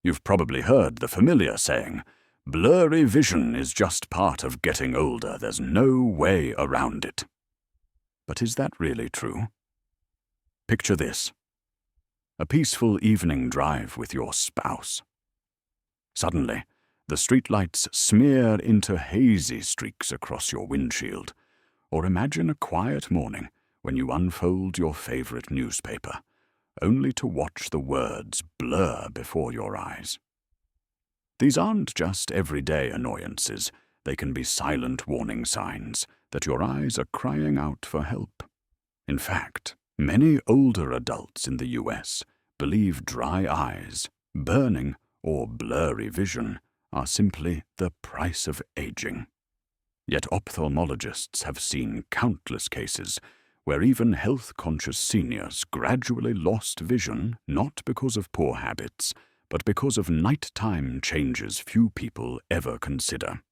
You've probably heard the familiar saying, "Blurry vision is just part of getting older. There's no way around it." But is that really true? Picture this: a peaceful evening drive with your spouse. Suddenly, the streetlights smear into hazy streaks across your windshield. Or imagine a quiet morning when you unfold your favorite newspaper, only to watch the words blur before your eyes. These aren't just everyday annoyances. They can be silent warning signs that your eyes are crying out for help. In fact, many older adults in the US believe dry eyes, burning, or blurry vision are simply the price of aging. Yet ophthalmologists have seen countless cases where even health-conscious seniors gradually lost vision not because of poor habits, but because of nighttime changes few people ever consider.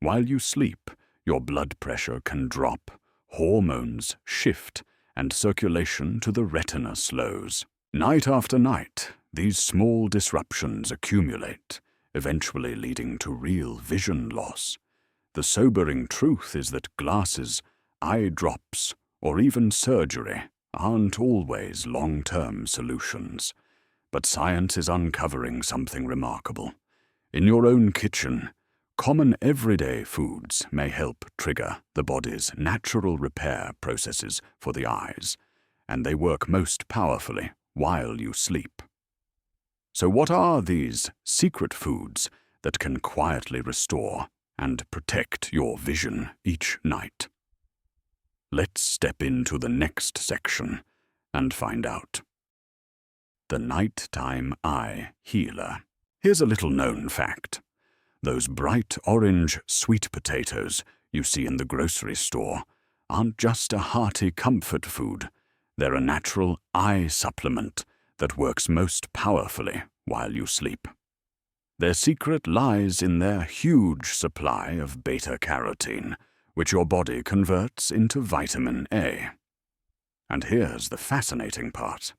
While you sleep, your blood pressure can drop, hormones shift, and circulation to the retina slows. Night after night, these small disruptions accumulate, eventually leading to real vision loss. The sobering truth is that glasses, eye drops, or even surgery aren't always long-term solutions. But science is uncovering something remarkable. In your own kitchen, common everyday foods may help trigger the body's natural repair processes for the eyes, and they work most powerfully while you sleep. So what are these secret foods that can quietly restore and protect your vision each night? Let's step into the next section and find out. The nighttime eye healer. Here's a little-known fact. Those bright orange sweet potatoes you see in the grocery store aren't just a hearty comfort food. They're a natural eye supplement that works most powerfully while you sleep. Their secret lies in their huge supply of beta-carotene, which your body converts into vitamin A. And here's the fascinating part.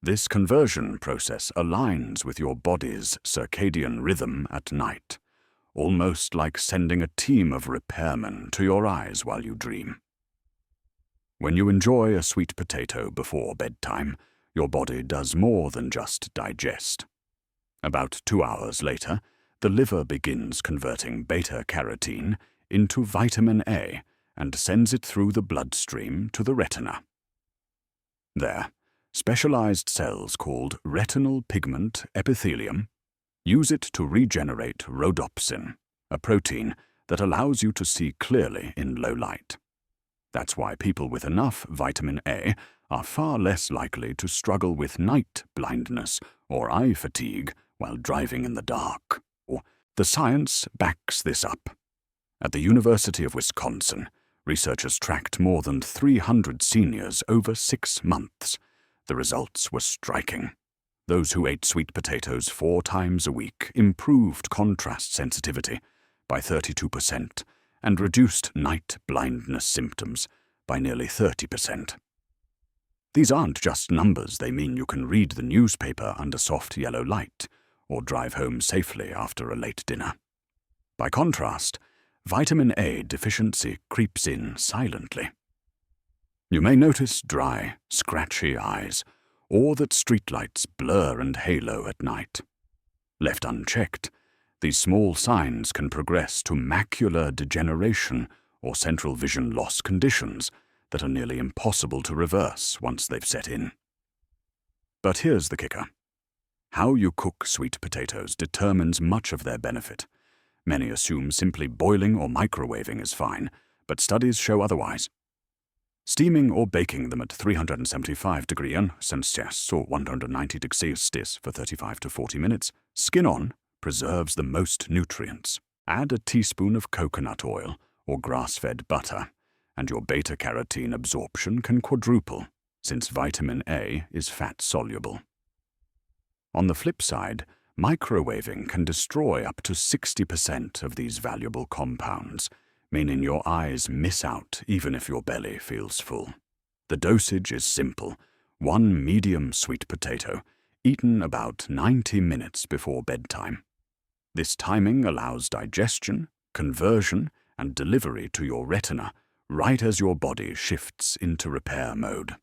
This conversion process aligns with your body's circadian rhythm at night, almost like sending a team of repairmen to your eyes while you dream. When you enjoy a sweet potato before bedtime, your body does more than just digest. About 2 hours later, the liver begins converting beta-carotene into vitamin A and sends it through the bloodstream to the retina. There, specialized cells called retinal pigment epithelium use it to regenerate rhodopsin, a protein that allows you to see clearly in low light. That's why people with enough vitamin A are far less likely to struggle with night blindness or eye fatigue while driving in the dark. The science backs this up. At the University of Wisconsin, researchers tracked more than 300 seniors over 6 months. The results were striking. Those who ate sweet potatoes 4 times a week improved contrast sensitivity by 32% and reduced night blindness symptoms by nearly 30%. These aren't just numbers. They mean you can read the newspaper under soft yellow light or drive home safely after a late dinner. By contrast, vitamin A deficiency creeps in silently. You may notice dry, scratchy eyes, or that streetlights blur and halo at night. Left unchecked, these small signs can progress to macular degeneration or central vision loss conditions that are nearly impossible to reverse once they've set in. But here's the kicker. How you cook sweet potatoes determines much of their benefit. Many assume simply boiling or microwaving is fine, but studies show otherwise. Steaming or baking them at 375 degrees Celsius or 190 degrees Celsius for 35 to 40 minutes, skin on, preserves the most nutrients. Add a teaspoon of coconut oil or grass-fed butter, and your beta-carotene absorption can quadruple, since vitamin A is fat-soluble. On the flip side, microwaving can destroy up to 60% of these valuable compounds, meaning your eyes miss out even if your belly feels full. The dosage is simple: 1 medium sweet potato, eaten about 90 minutes before bedtime. This timing allows digestion, conversion, and delivery to your retina right as your body shifts into repair mode.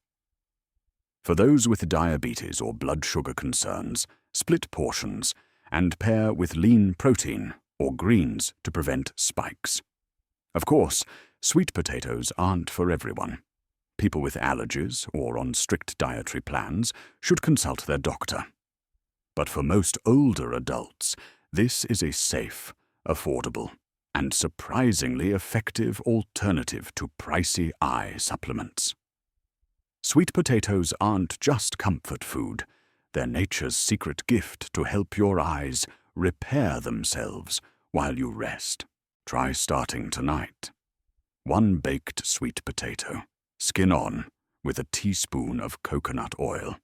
For those with diabetes or blood sugar concerns, split portions and pair with lean protein or greens to prevent spikes. Of course, sweet potatoes aren't for everyone. People with allergies or on strict dietary plans should consult their doctor. But for most older adults, this is a safe, affordable, and surprisingly effective alternative to pricey eye supplements. Sweet potatoes aren't just comfort food. They're nature's secret gift to help your eyes repair themselves while you rest. Try starting tonight. 1 baked sweet potato, skin on, with a teaspoon of coconut oil.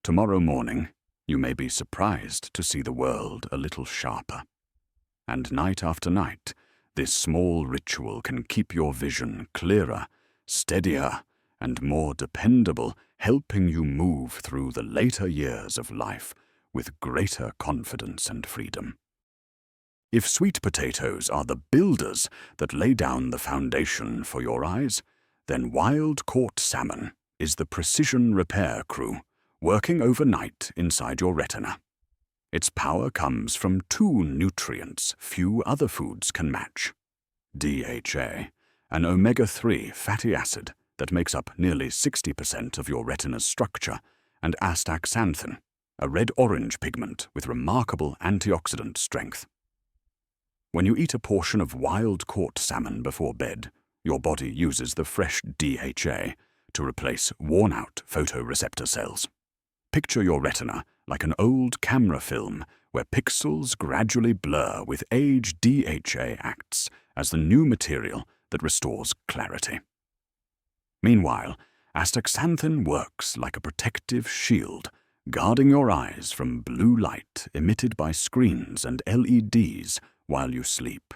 Tomorrow morning, you may be surprised to see the world a little sharper. And night after night, this small ritual can keep your vision clearer, steadier, and more dependable, helping you move through the later years of life with greater confidence and freedom. If sweet potatoes are the builders that lay down the foundation for your eyes, then wild-caught salmon is the precision repair crew working overnight inside your retina. Its power comes from 2 nutrients few other foods can match: DHA, an omega-3 fatty acid that makes up nearly 60% of your retina's structure, and astaxanthin, a red-orange pigment with remarkable antioxidant strength. When you eat a portion of wild-caught salmon before bed, your body uses the fresh DHA to replace worn-out photoreceptor cells. Picture your retina like an old camera film where pixels gradually blur with age. DHA acts as the new material that restores clarity. Meanwhile, astaxanthin works like a protective shield, guarding your eyes from blue light emitted by screens and LEDs while you sleep.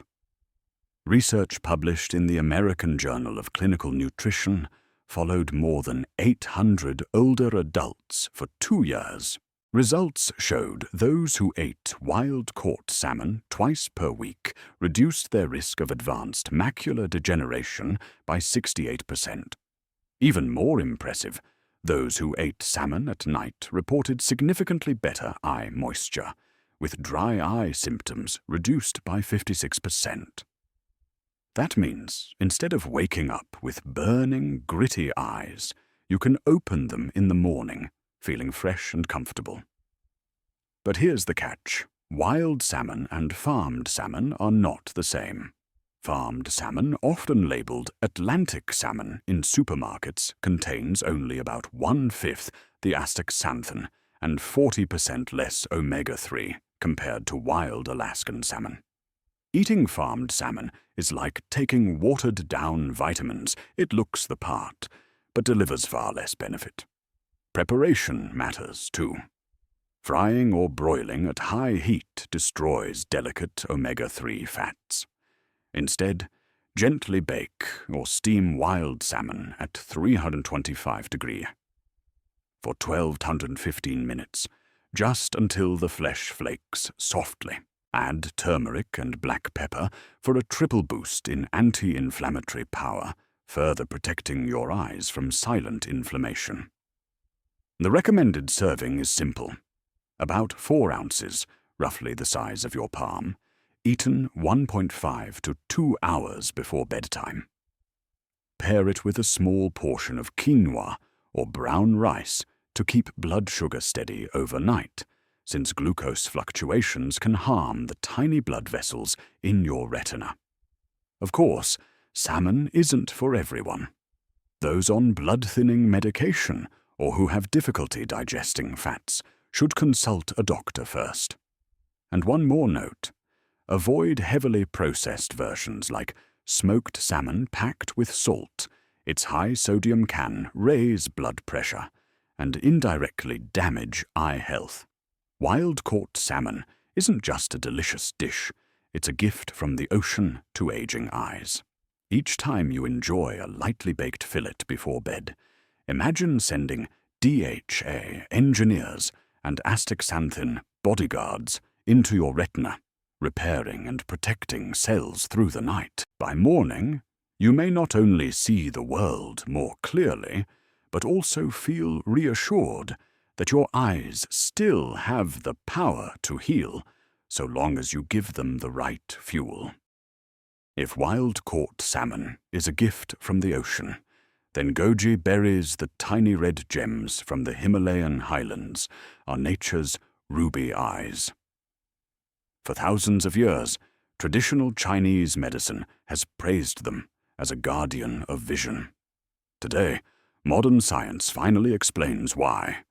Research published in the American Journal of Clinical Nutrition followed more than 800 older adults for 2 years. Results showed those who ate wild-caught salmon twice per week reduced their risk of advanced macular degeneration by 68%. Even more impressive, those who ate salmon at night reported significantly better eye moisture, with dry eye symptoms reduced by 56%. That means, instead of waking up with burning, gritty eyes, you can open them in the morning, feeling fresh and comfortable. But here's the catch. Wild salmon and farmed salmon are not the same. Farmed salmon, often labeled Atlantic salmon in supermarkets, contains only about 1/5 the astaxanthin and 40% less omega-3 compared to wild Alaskan salmon. Eating farmed salmon is like taking watered-down vitamins. It looks the part, but delivers far less benefit. Preparation matters too. Frying or broiling at high heat destroys delicate omega-3 fats. Instead, gently bake or steam wild salmon at 325 degrees for 12 to 115 minutes, just until the flesh flakes softly. Add turmeric and black pepper for a triple boost in anti-inflammatory power, further protecting your eyes from silent inflammation. The recommended serving is simple. About 4 ounces, roughly the size of your palm, eaten 1.5 to 2 hours before bedtime. Pair it with a small portion of quinoa or brown rice to keep blood sugar steady overnight, since glucose fluctuations can harm the tiny blood vessels in your retina. Of course, salmon isn't for everyone. Those on blood-thinning medication or who have difficulty digesting fats should consult a doctor first. And one more note. Avoid heavily processed versions like smoked salmon packed with salt. Its high sodium can raise blood pressure and indirectly damage eye health. Wild-caught salmon isn't just a delicious dish, it's a gift from the ocean to aging eyes. Each time you enjoy a lightly baked fillet before bed, imagine sending DHA engineers and astaxanthin bodyguards into your retina, repairing and protecting cells through the night. By morning, you may not only see the world more clearly, but also feel reassured that your eyes still have the power to heal so long as you give them the right fuel. If wild-caught salmon is a gift from the ocean, then goji berries, the tiny red gems from the Himalayan highlands, are nature's ruby eyes. For thousands of years, traditional Chinese medicine has praised them as a guardian of vision. Today, modern science finally explains why.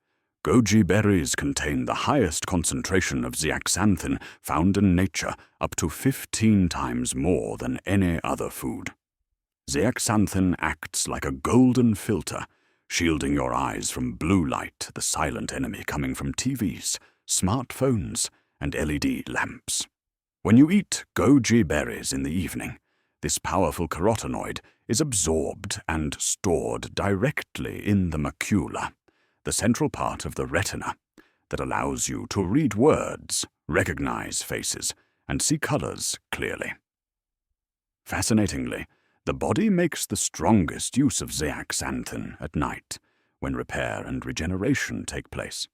Goji berries contain the highest concentration of zeaxanthin found in nature, up to 15 times more than any other food. Zeaxanthin acts like a golden filter, shielding your eyes from blue light, the silent enemy coming from TVs, smartphones, and LED lamps. When you eat goji berries in the evening, this powerful carotenoid is absorbed and stored directly in the macula, the central part of the retina that allows you to read words, recognize faces, and see colors clearly. Fascinatingly, the body makes the strongest use of zeaxanthin at night, when repair and regeneration take place.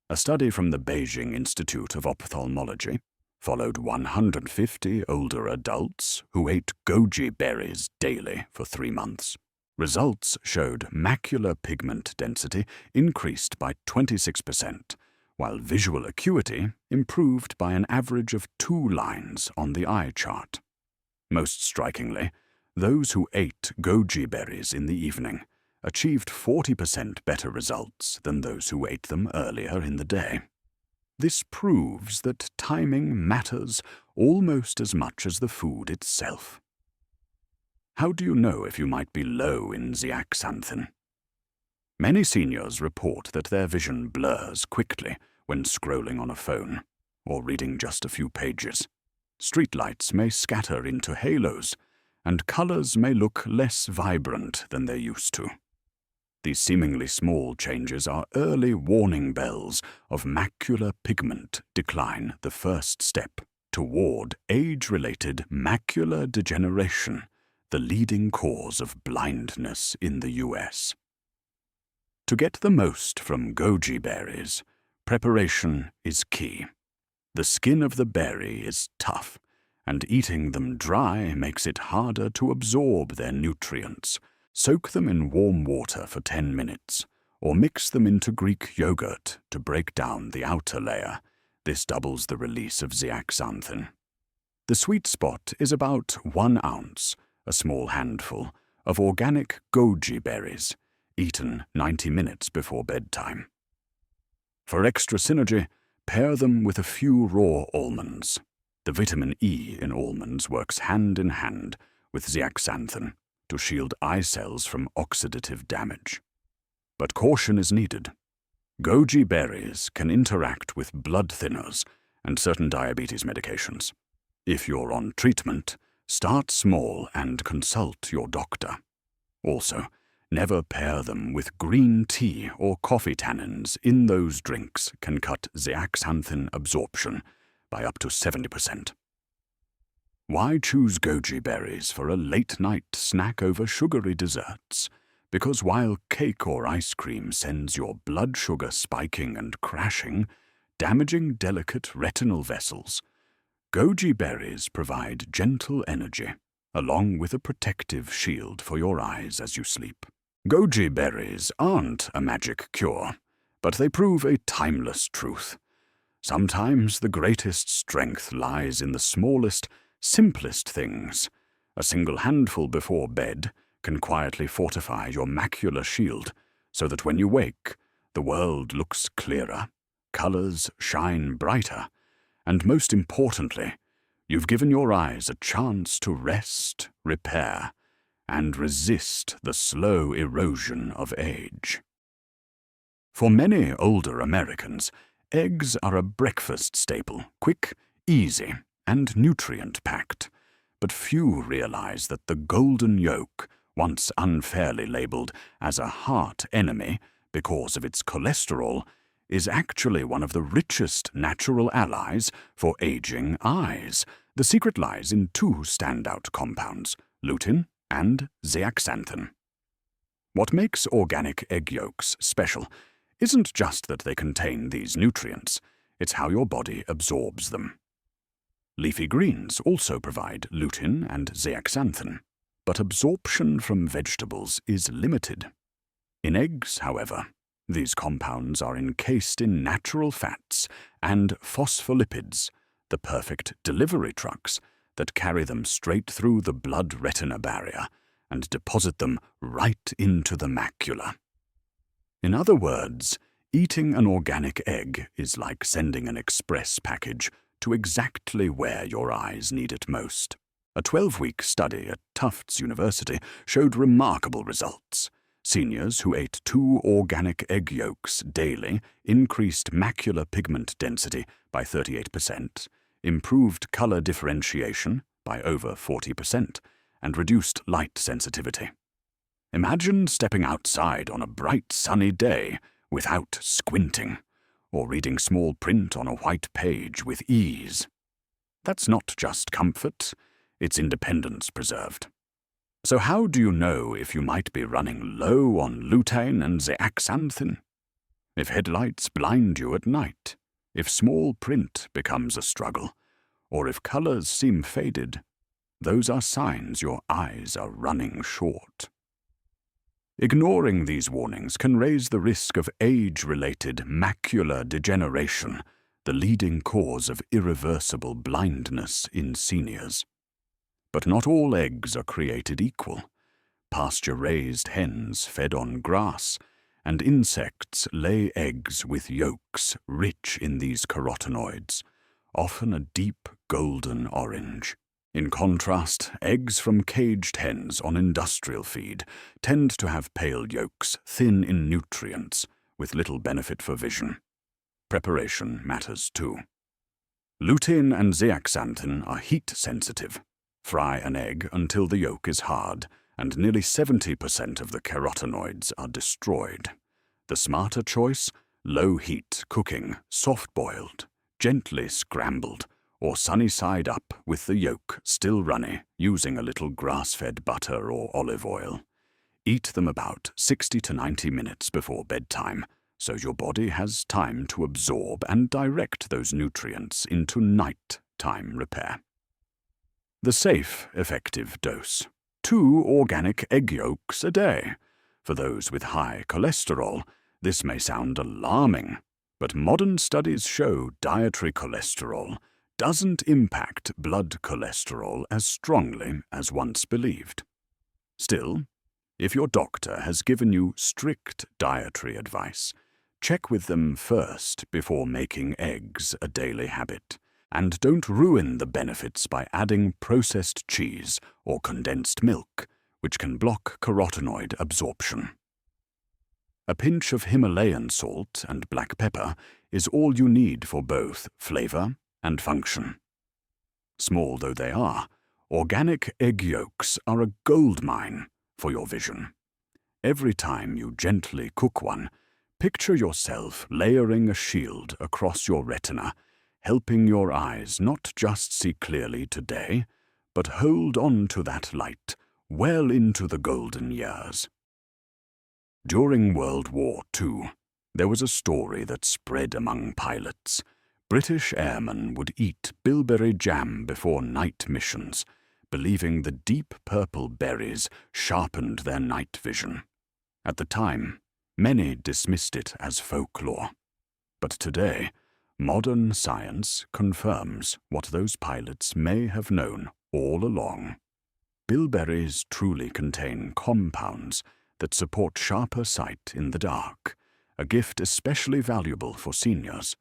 A study from the Beijing Institute of Ophthalmology followed 150 older adults who ate goji berries daily for 3 months. Results showed macular pigment density increased by 26%, while visual acuity improved by an average of 2 lines on the eye chart. Most strikingly, those who ate goji berries in the evening achieved 40% better results than those who ate them earlier in the day. This proves that timing matters almost as much as the food itself. How do you know if you might be low in zeaxanthin? Many seniors report that their vision blurs quickly when scrolling on a phone or reading just a few pages. Streetlights may scatter into halos, and colors may look less vibrant than they used to. These seemingly small changes are early warning bells of macular pigment decline, the first step toward age-related macular degeneration, the leading cause of blindness in the US. To get the most from goji berries, preparation is key. The skin of the berry is tough, and eating them dry makes it harder to absorb their nutrients. Soak them in warm water for 10 minutes, or mix them into Greek yogurt to break down the outer layer. This doubles the release of zeaxanthin. The sweet spot is about 1 ounce, a small handful, of organic goji berries, eaten 90 minutes before bedtime. For extra synergy, pair them with a few raw almonds. The vitamin E in almonds works hand in hand with zeaxanthin to shield eye cells from oxidative damage. But caution is needed. Goji berries can interact with blood thinners and certain diabetes medications. If you're on treatment, start small and consult your doctor. Also, never pair them with green tea or coffee tannins. In those drinks can cut zeaxanthin absorption by up to 70%. Why choose goji berries for a late-night snack over sugary desserts? Because while cake or ice cream sends your blood sugar spiking and crashing, damaging delicate retinal vessels, goji berries provide gentle energy, along with a protective shield for your eyes as you sleep. Goji berries aren't a magic cure, but they prove a timeless truth. Sometimes the greatest strength lies in the smallest, simplest things. A single handful before bed can quietly fortify your macular shield so that when you wake, the world looks clearer, colors shine brighter, and most importantly, you've given your eyes a chance to rest, repair, and resist the slow erosion of age. For many older Americans, eggs are a breakfast staple, quick, easy, and nutrient-packed. But few realize that the golden yolk, once unfairly labeled as a heart enemy because of its cholesterol, is actually one of the richest natural allies for aging eyes. The secret lies in two standout compounds, lutein and zeaxanthin. What makes organic egg yolks special isn't just that they contain these nutrients, it's how your body absorbs them. Leafy greens also provide lutein and zeaxanthin, but absorption from vegetables is limited. In eggs, however, these compounds are encased in natural fats and phospholipids, the perfect delivery trucks that carry them straight through the blood-retina barrier and deposit them right into the macula. In other words, eating an organic egg is like sending an express package to exactly where your eyes need it most. A 12-week study at Tufts University showed remarkable results. Seniors who ate 2 organic egg yolks daily increased macular pigment density by 38%, improved color differentiation by over 40%, and reduced light sensitivity. Imagine stepping outside on a bright sunny day without squinting, or reading small print on a white page with ease. That's not just comfort, it's independence preserved. So how do you know if you might be running low on lutein and zeaxanthin? If headlights blind you at night, if small print becomes a struggle, or if colors seem faded, those are signs your eyes are running short. Ignoring these warnings can raise the risk of age-related macular degeneration, the leading cause of irreversible blindness in seniors. But not all eggs are created equal. Pasture-raised hens fed on grass, and insects lay eggs with yolks rich in these carotenoids, often a deep golden orange. In contrast, eggs from caged hens on industrial feed tend to have pale yolks, thin in nutrients, with little benefit for vision. Preparation matters too. Lutein and zeaxanthin are heat-sensitive. Fry an egg until the yolk is hard, and nearly 70% of the carotenoids are destroyed. The smarter choice? Low-heat cooking, soft-boiled, gently scrambled, or sunny side up with the yolk still runny, using a little grass-fed butter or olive oil. Eat them about 60 to 90 minutes before bedtime, so your body has time to absorb and direct those nutrients into night-time repair. The safe, effective dose: 2 organic egg yolks a day. For those with high cholesterol, this may sound alarming, but modern studies show dietary cholesterol doesn't impact blood cholesterol as strongly as once believed. Still, if your doctor has given you strict dietary advice, check with them first before making eggs a daily habit, and don't ruin the benefits by adding processed cheese or condensed milk, which can block carotenoid absorption. A pinch of Himalayan salt and black pepper is all you need for both flavor and function. Small though they are, organic egg yolks are a goldmine for your vision. Every time you gently cook one, picture yourself layering a shield across your retina, helping your eyes not just see clearly today, but hold on to that light well into the golden years. During World War II, there was a story that spread among pilots. British airmen would eat bilberry jam before night missions, believing the deep purple berries sharpened their night vision. At the time, many dismissed it as folklore. But today, modern science confirms what those pilots may have known all along. Bilberries truly contain compounds that support sharper sight in the dark, a gift especially valuable for seniors.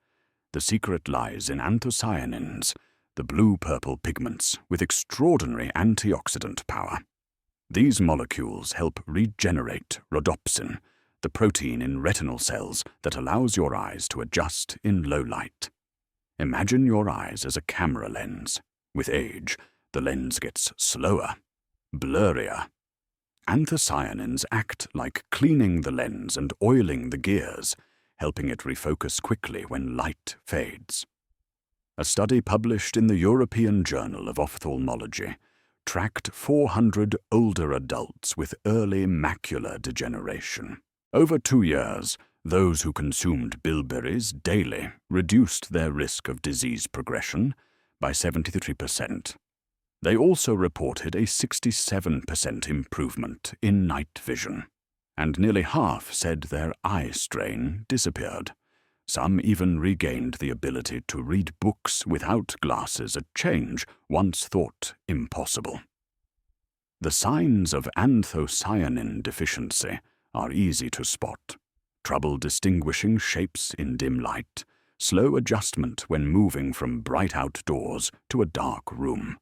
The secret lies in anthocyanins, the blue-purple pigments with extraordinary antioxidant power. These molecules help regenerate rhodopsin, the protein in retinal cells that allows your eyes to adjust in low light. Imagine your eyes as a camera lens. With age, the lens gets slower, blurrier. Anthocyanins act like cleaning the lens and oiling the gears, helping it refocus quickly when light fades. A study published in the European Journal of Ophthalmology tracked 400 older adults with early macular degeneration. Over 2 years, those who consumed bilberries daily reduced their risk of disease progression by 73%. They also reported a 67% improvement in night vision, and nearly half said their eye strain disappeared. Some even regained the ability to read books without glasses, a change once thought impossible. The signs of anthocyanin deficiency are easy to spot: trouble distinguishing shapes in dim light, slow adjustment when moving from bright outdoors to a dark room,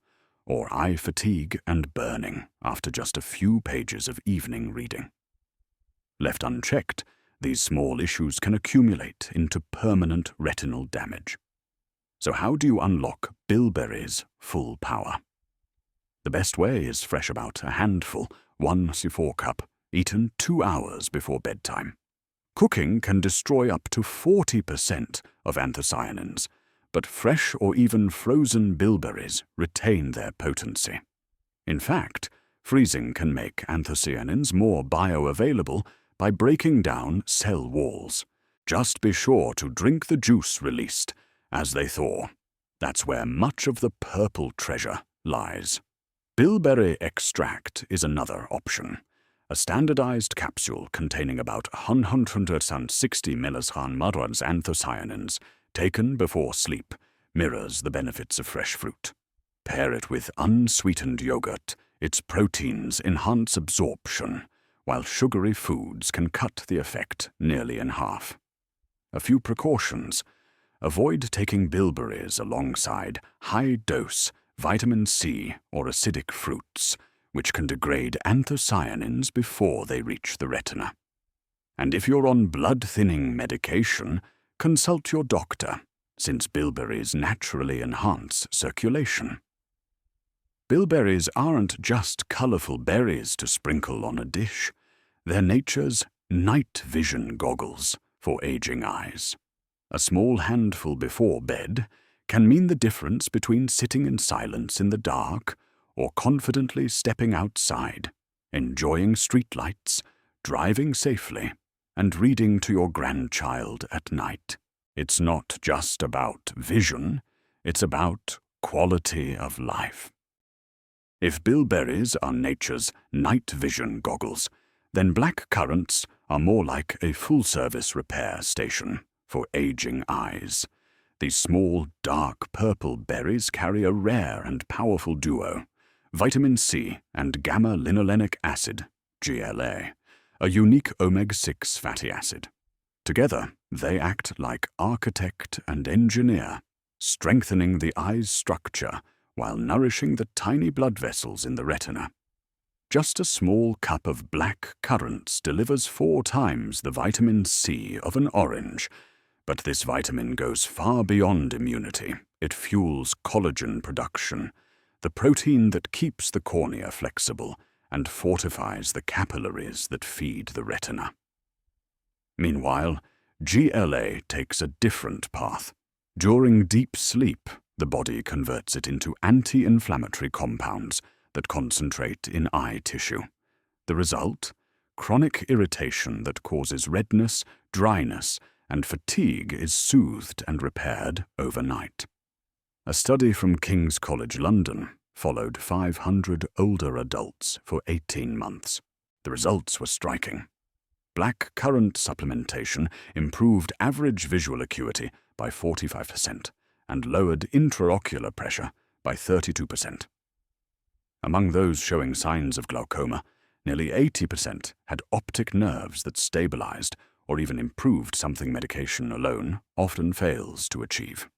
or eye fatigue and burning after just a few pages of evening reading. Left unchecked, these small issues can accumulate into permanent retinal damage. So how do you unlock bilberry's full power? The best way is fresh about a handful, 1 cup, eaten 2 hours before bedtime. Cooking can destroy up to 40% of anthocyanins, but fresh or even frozen bilberries retain their potency. In fact, freezing can make anthocyanins more bioavailable by breaking down cell walls. Just be sure to drink the juice released as they thaw. That's where much of the purple treasure lies. Bilberry extract is another option. A standardized capsule containing about 160 milligrams anthocyanins, taken before sleep, mirrors the benefits of fresh fruit. Pair it with unsweetened yogurt. Its proteins enhance absorption, while sugary foods can cut the effect nearly in half. A few precautions. Avoid taking bilberries alongside high-dose vitamin C or acidic fruits, which can degrade anthocyanins before they reach the retina. And if you're on blood-thinning medication, consult your doctor, since bilberries naturally enhance circulation. Bilberries aren't just colorful berries to sprinkle on a dish. They're nature's night vision goggles for aging eyes. A small handful before bed can mean the difference between sitting in silence in the dark or confidently stepping outside, enjoying streetlights, driving safely, and reading to your grandchild at night. It's not just about vision, it's about quality of life. If bilberries are nature's night vision goggles, then black currants are more like a full-service repair station for aging eyes. These small, dark purple berries carry a rare and powerful duo, vitamin C and gamma-linolenic acid, GLA, a unique omega-6 fatty acid. Together, they act like architect and engineer, strengthening the eye's structure while nourishing the tiny blood vessels in the retina. Just a small cup of black currants delivers 4 times the vitamin C of an orange, but this vitamin goes far beyond immunity. It fuels collagen production, the protein that keeps the cornea flexible and fortifies the capillaries that feed the retina. Meanwhile, GLA takes a different path. During deep sleep, the body converts it into anti-inflammatory compounds that concentrate in eye tissue. The result? Chronic irritation that causes redness, dryness, and fatigue is soothed and repaired overnight. A study from King's College London followed 500 older adults for 18 months. The results were striking. Black currant supplementation improved average visual acuity by 45% and lowered intraocular pressure by 32%. Among those showing signs of glaucoma, nearly 80% had optic nerves that stabilized or even improved something medication alone often fails to achieve.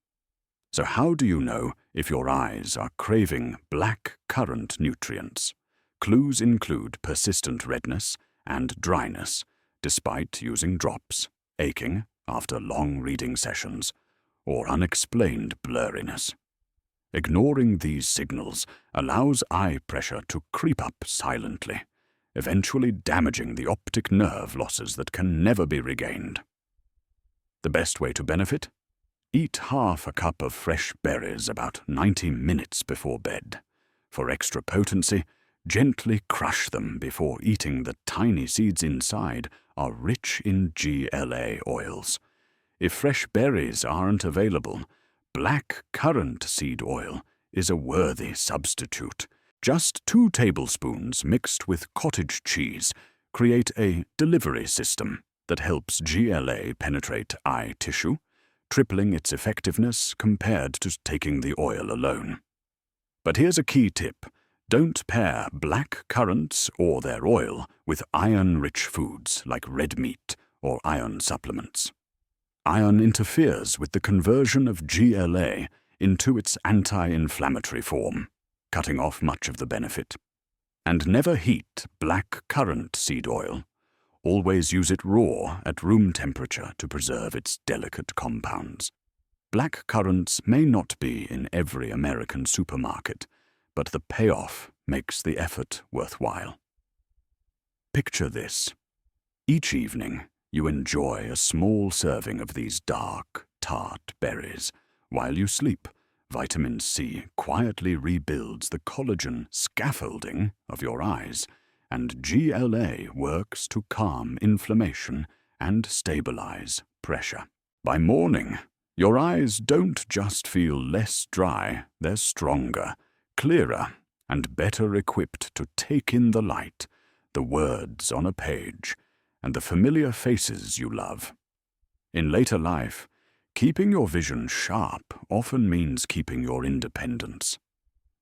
So how do you know if your eyes are craving black currant nutrients? Clues include persistent redness and dryness, despite using drops, aching after long reading sessions, or unexplained blurriness. Ignoring these signals allows eye pressure to creep up silently, eventually damaging the optic nerve losses that can never be regained. The best way to benefit? Eat half a cup of fresh berries about 90 minutes before bed. For extra potency, gently crush them before eating. The tiny seeds inside are rich in GLA oils. If fresh berries aren't available, black currant seed oil is a worthy substitute. Just 2 tablespoons mixed with cottage cheese create a delivery system that helps GLA penetrate eye tissue, tripling its effectiveness compared to taking the oil alone. But here's a key tip. Don't pair black currants or their oil with iron-rich foods like red meat or iron supplements. Iron interferes with the conversion of GLA into its anti-inflammatory form, cutting off much of the benefit. And never heat black currant seed oil. Always use it raw at room temperature to preserve its delicate compounds. Black currants may not be in every American supermarket, but the payoff makes the effort worthwhile. Picture this. Each evening, you enjoy a small serving of these dark, tart berries. While you sleep, vitamin C quietly rebuilds the collagen scaffolding of your eyes, and GLA works to calm inflammation and stabilize pressure. By morning, your eyes don't just feel less dry, they're stronger, clearer, and better equipped to take in the light, the words on a page, and the familiar faces you love. In later life, keeping your vision sharp often means keeping your independence.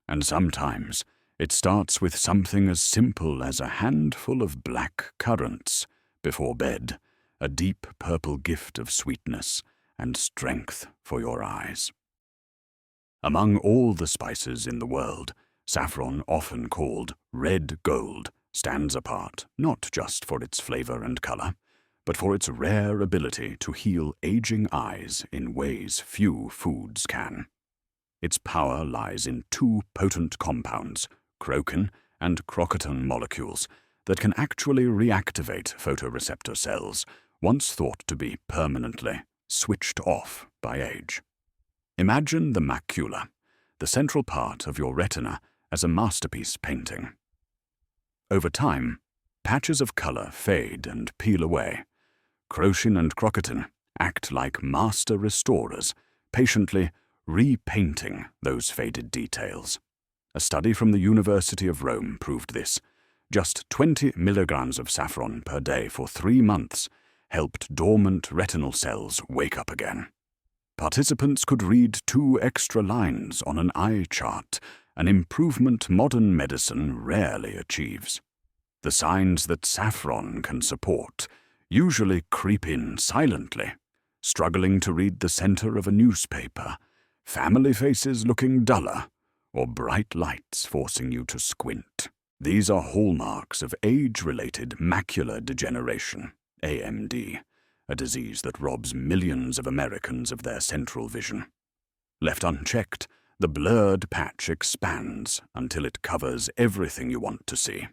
And sometimes it starts with something as simple as a handful of black currants before bed, a deep purple gift of sweetness and strength for your eyes. Among all the spices in the world, saffron, often called red gold, stands apart not just for its flavor and color, but for its rare ability to heal aging eyes in ways few foods can. Its power lies in 2 potent compounds, crocan and crocaton molecules, that can actually reactivate photoreceptor cells, once thought to be permanently switched off by age. Imagine the macula, the central part of your retina, as a masterpiece painting. Over time, patches of color fade and peel away. Crocan and crocaton act like master restorers, patiently repainting those faded details. A study from the University of Rome proved this. Just 20 milligrams of saffron per day for 3 months helped dormant retinal cells wake up again. Participants could read 2 extra lines on an eye chart, an improvement modern medicine rarely achieves. The signs that saffron can support usually creep in silently, struggling to read the center of a newspaper, family faces looking duller, or bright lights forcing you to squint. These are hallmarks of age-related macular degeneration, AMD, a disease that robs millions of Americans of their central vision. Left unchecked, the blurred patch expands until it covers everything you want to see.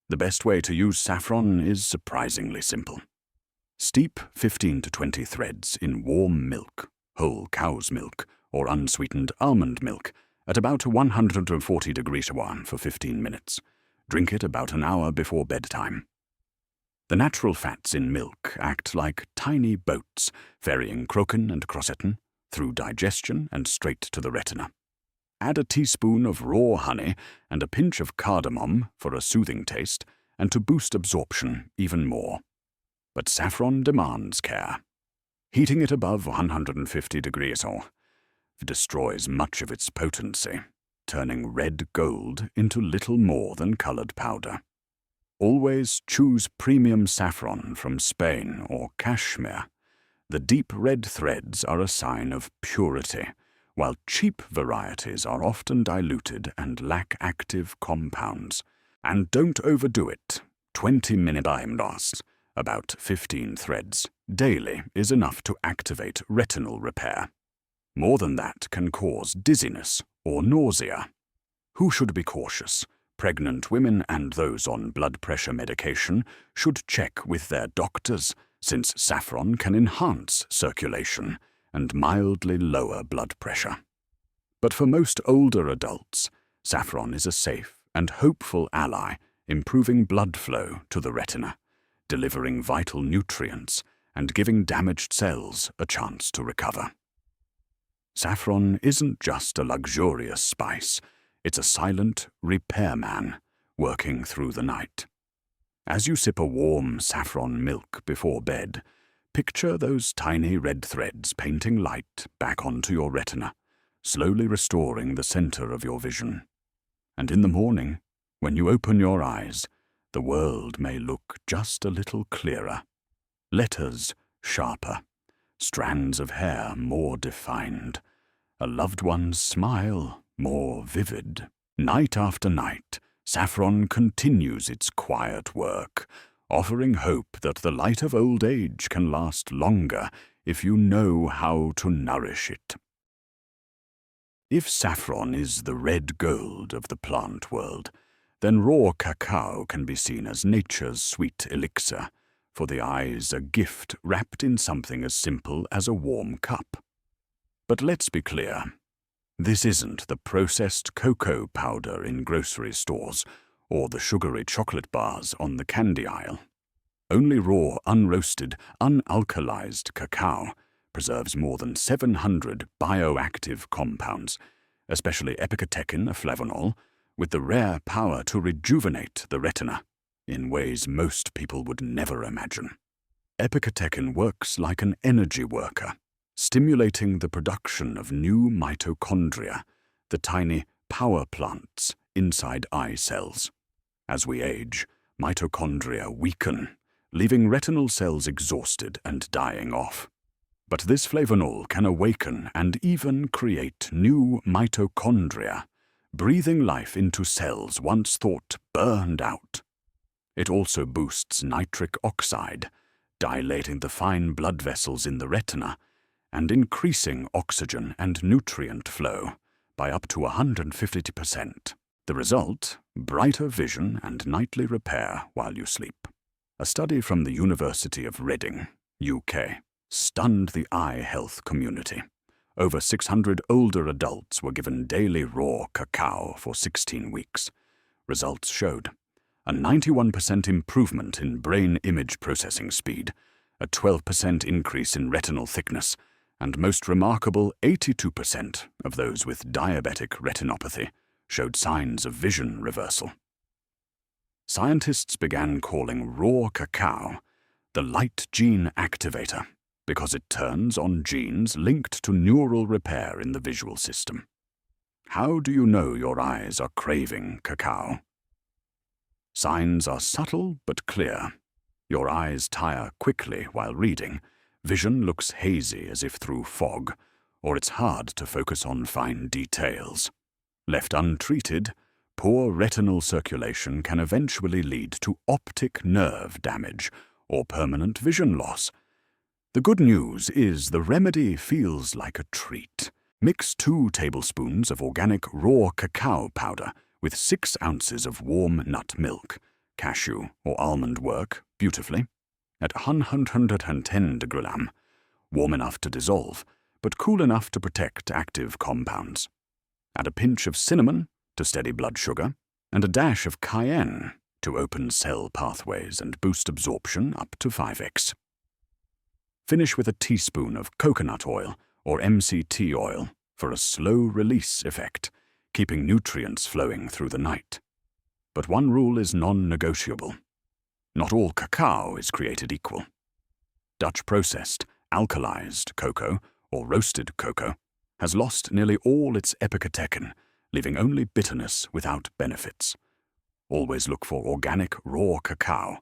The best way to use saffron is surprisingly simple. Steep 15 to 20 threads in warm milk, whole cow's milk, or unsweetened almond milk, at about 140 degrees Celsius for 15 minutes. Drink it about an hour before bedtime. The natural fats in milk act like tiny boats, ferrying crocan and crocetin through digestion and straight to the retina. Add a teaspoon of raw honey and a pinch of cardamom for a soothing taste and to boost absorption even more. But saffron demands care. Heating it above 150 degrees Celsius destroys much of its potency, turning red gold into little more than colored powder. Always choose premium saffron from Spain or Kashmir. The deep red threads are a sign of purity, while cheap varieties are often diluted and lack active compounds. And don't overdo it. 20-minute time loss, about 15 threads, daily is enough to activate retinal repair. More than that can cause dizziness or nausea. Who should be cautious? Pregnant women and those on blood pressure medication should check with their doctors. since saffron can enhance circulation and mildly lower blood pressure. But for most older adults, saffron is a safe and hopeful ally, improving blood flow to the retina, delivering vital nutrients and giving damaged cells a chance to recover. Saffron isn't just a luxurious spice, it's a silent repairman working through the night. As you sip a warm saffron milk before bed, picture those tiny red threads painting light back onto your retina, slowly restoring the center of your vision. And in the morning, when you open your eyes, the world may look just a little clearer. Letters sharper, strands of hair more defined, a loved one's smile more vivid. Night after night, saffron continues its quiet work, offering hope that the light of old age can last longer if you know how to nourish it. If saffron is the red gold of the plant world, then raw cacao can be seen as nature's sweet elixir, for the eyes a gift wrapped in something as simple as a warm cup. But let's be clear, this isn't the processed cocoa powder in grocery stores or the sugary chocolate bars on the candy aisle. Only raw, unroasted, unalkalized cacao preserves more than 700 bioactive compounds, especially epicatechin, a flavonol, with the rare power to rejuvenate the retina in ways most people would never imagine. Epicatechin works like an energy worker, stimulating the production of new mitochondria, the tiny power plants inside eye cells. As we age, mitochondria weaken, leaving retinal cells exhausted and dying off. But this flavonol can awaken and even create new mitochondria, breathing life into cells once thought burned out. It also boosts nitric oxide, dilating the fine blood vessels in the retina and increasing oxygen and nutrient flow by up to 150%. The result, brighter vision and nightly repair while you sleep. A study from the University of Reading, UK, stunned the eye health community. Over 600 older adults were given daily raw cacao for 16 weeks. Results showed a 91% improvement in brain image processing speed, a 12% increase in retinal thickness, and most remarkable, 82% of those with diabetic retinopathy showed signs of vision reversal. Scientists began calling raw cacao the light gene activator because it turns on genes linked to neural repair in the visual system. How do you know your eyes are craving cacao? Signs are subtle but clear. Your eyes tire quickly while reading, vision looks hazy as if through fog, or it's hard to focus on fine details. Left untreated, poor retinal circulation can eventually lead to optic nerve damage or permanent vision loss. The good news is the remedy feels like a treat. Mix 2 tablespoons of organic raw cacao powder with 6 ounces of warm nut milk. Cashew or almond work beautifully at 110 degrees, warm enough to dissolve, but cool enough to protect active compounds. Add a pinch of cinnamon to steady blood sugar, and a dash of cayenne to open cell pathways and boost absorption up to 5x. Finish with a teaspoon of coconut oil or MCT oil for a slow release effect, keeping nutrients flowing through the night. But one rule is non-negotiable. Not all cacao is created equal. Dutch processed, alkalized cocoa, or roasted cocoa, has lost nearly all its epicatechin, leaving only bitterness without benefits. Always look for organic raw cacao,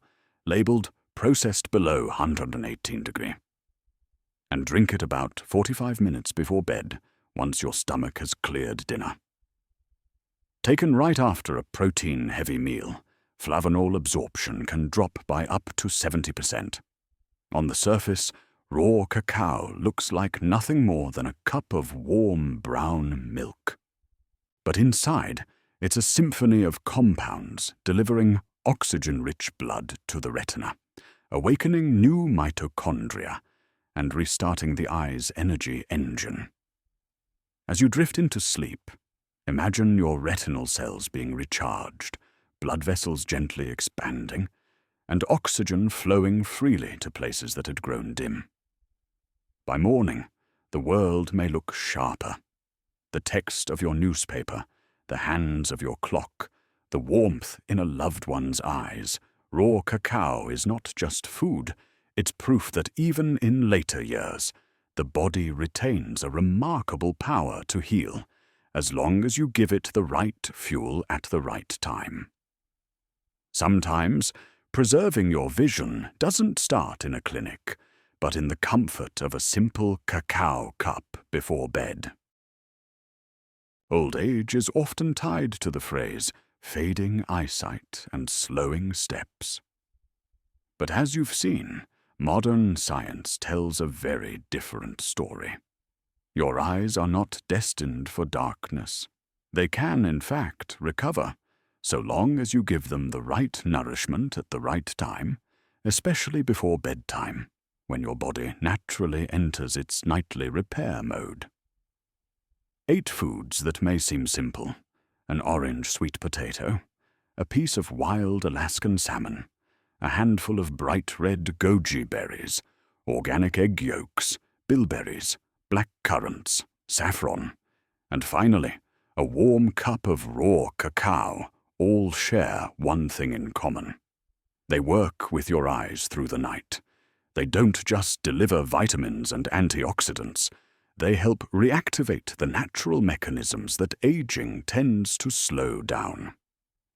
labeled processed below 118 degrees. And drink it about 45 minutes before bed, once your stomach has cleared dinner. Taken right after a protein-heavy meal, flavonol absorption can drop by up to 70%. On the surface, raw cacao looks like nothing more than a cup of warm brown milk. But inside, it's a symphony of compounds delivering oxygen-rich blood to the retina, awakening new mitochondria and restarting the eye's energy engine. As you drift into sleep, imagine your retinal cells being recharged, blood vessels gently expanding, and oxygen flowing freely to places that had grown dim. By morning, the world may look sharper. The text of your newspaper, the hands of your clock, the warmth in a loved one's eyes. Raw cacao is not just food, it's proof that even in later years, the body retains a remarkable power to heal, as long as you give it the right fuel at the right time. Sometimes, preserving your vision doesn't start in a clinic, but in the comfort of a simple cacao cup before bed. Old age is often tied to the phrase, fading eyesight and slowing steps. But as you've seen, modern science tells a very different story. Your eyes are not destined for darkness. They can, in fact, recover, so long as you give them the right nourishment at the right time, especially before bedtime, when your body naturally enters its nightly repair mode. 8 foods that may seem simple: an orange sweet potato, a piece of wild Alaskan salmon, a handful of bright red goji berries, organic egg yolks, bilberries, black currants, saffron, and finally, a warm cup of raw cacao, all share one thing in common. They work with your eyes through the night. They don't just deliver vitamins and antioxidants. They help reactivate the natural mechanisms that aging tends to slow down.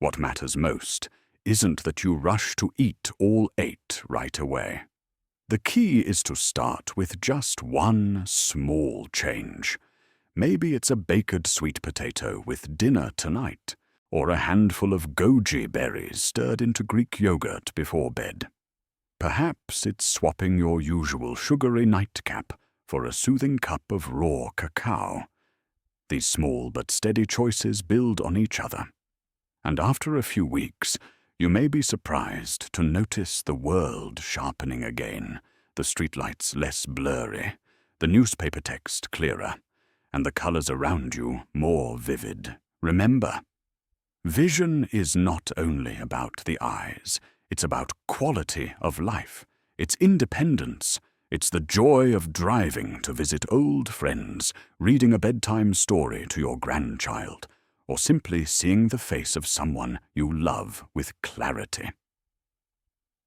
What matters most isn't that you rush to eat all 8 right away. The key is to start with just one small change. Maybe it's a baked sweet potato with dinner tonight, or a handful of goji berries stirred into Greek yogurt before bed. Perhaps it's swapping your usual sugary nightcap for a soothing cup of raw cacao. These small but steady choices build on each other. And after a few weeks, you may be surprised to notice the world sharpening again, the streetlights less blurry, the newspaper text clearer, and the colors around you more vivid. Remember, vision is not only about the eyes, it's about quality of life. It's independence. It's the joy of driving to visit old friends, reading a bedtime story to your grandchild, or simply seeing the face of someone you love with clarity.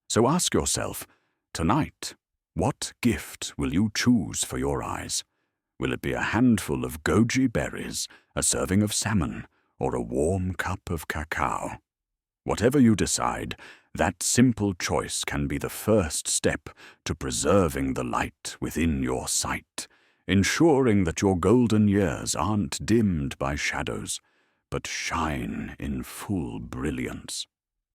So ask yourself, tonight, what gift will you choose for your eyes? Will it be a handful of goji berries, a serving of salmon, or a warm cup of cacao? Whatever you decide, that simple choice can be the first step to preserving the light within your sight, ensuring that your golden years aren't dimmed by shadows, but shine in full brilliance.